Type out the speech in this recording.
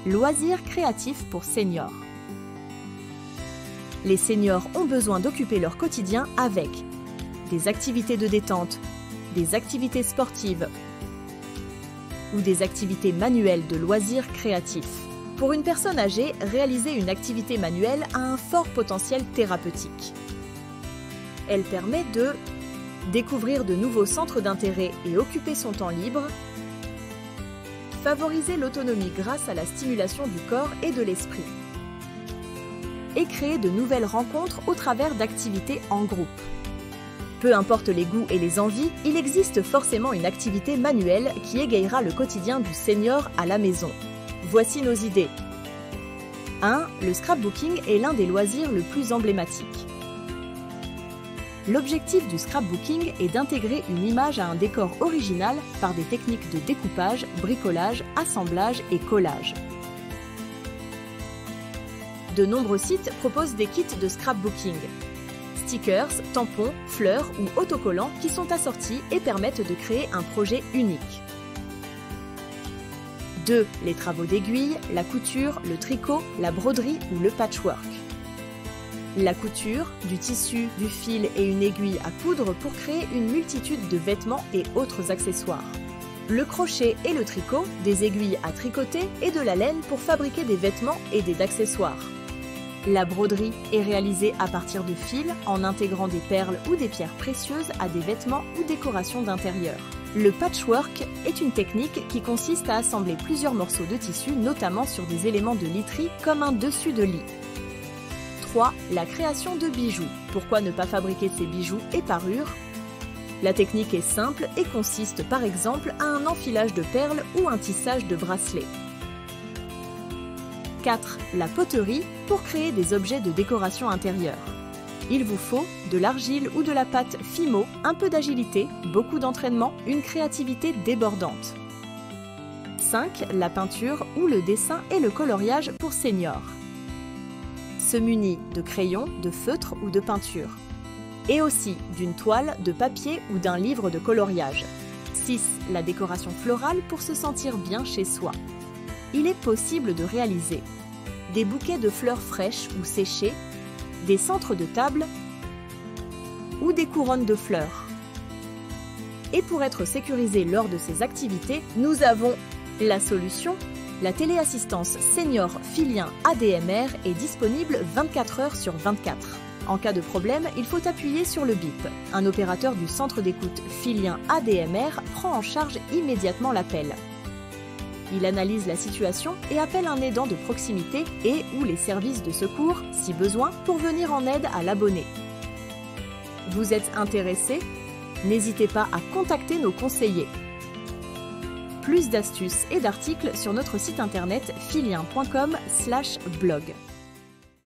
Loisirs créatifs pour seniors. Les seniors ont besoin d'occuper leur quotidien avec des activités de détente, des activités sportives ou des activités manuelles de loisirs créatifs. Pour une personne âgée, réaliser une activité manuelle a un fort potentiel thérapeutique. Elle permet de découvrir de nouveaux centres d'intérêt et occuper son temps libre, favoriser l'autonomie grâce à la stimulation du corps et de l'esprit, et créer de nouvelles rencontres au travers d'activités en groupe. Peu importe les goûts et les envies, il existe forcément une activité manuelle qui égayera le quotidien du senior à la maison. Voici nos idées. 1. Le scrapbooking est l'un des loisirs le plus emblématique. L'objectif du scrapbooking est d'intégrer une image à un décor original par des techniques de découpage, bricolage, assemblage et collage. De nombreux sites proposent des kits de scrapbooking. Stickers, tampons, fleurs ou autocollants qui sont assortis et permettent de créer un projet unique. 2. Les travaux d'aiguille, la couture, le tricot, la broderie ou le patchwork. La couture, du tissu, du fil et une aiguille à coudre pour créer une multitude de vêtements et autres accessoires. Le crochet et le tricot, des aiguilles à tricoter et de la laine pour fabriquer des vêtements et des accessoires. La broderie est réalisée à partir de fils en intégrant des perles ou des pierres précieuses à des vêtements ou décorations d'intérieur. Le patchwork est une technique qui consiste à assembler plusieurs morceaux de tissu, notamment sur des éléments de literie comme un dessus de lit. 3. La création de bijoux. Pourquoi ne pas fabriquer ces bijoux et parures? La technique est simple et consiste par exemple à un enfilage de perles ou un tissage de bracelets. 4. La poterie pour créer des objets de décoration intérieure. Il vous faut de l'argile ou de la pâte Fimo, un peu d'agilité, beaucoup d'entraînement, une créativité débordante. 5. La peinture ou le dessin et le coloriage pour seniors. Se munit de crayons, de feutre ou de peinture. Et aussi d'une toile, de papier ou d'un livre de coloriage. 6. La décoration florale pour se sentir bien chez soi. Il est possible de réaliser des bouquets de fleurs fraîches ou séchées, des centres de table ou des couronnes de fleurs. Et pour être sécurisé lors de ces activités, nous avons la solution. La téléassistance Senior Filien ADMR est disponible 24 heures sur 24. En cas de problème, il faut appuyer sur le bip. Un opérateur du centre d'écoute Filien ADMR prend en charge immédiatement l'appel. Il analyse la situation et appelle un aidant de proximité et ou les services de secours, si besoin, pour venir en aide à l'abonné. Vous êtes intéressé? N'hésitez pas à contacter nos conseillers. Plus d'astuces et d'articles sur notre site internet filien.com/blog.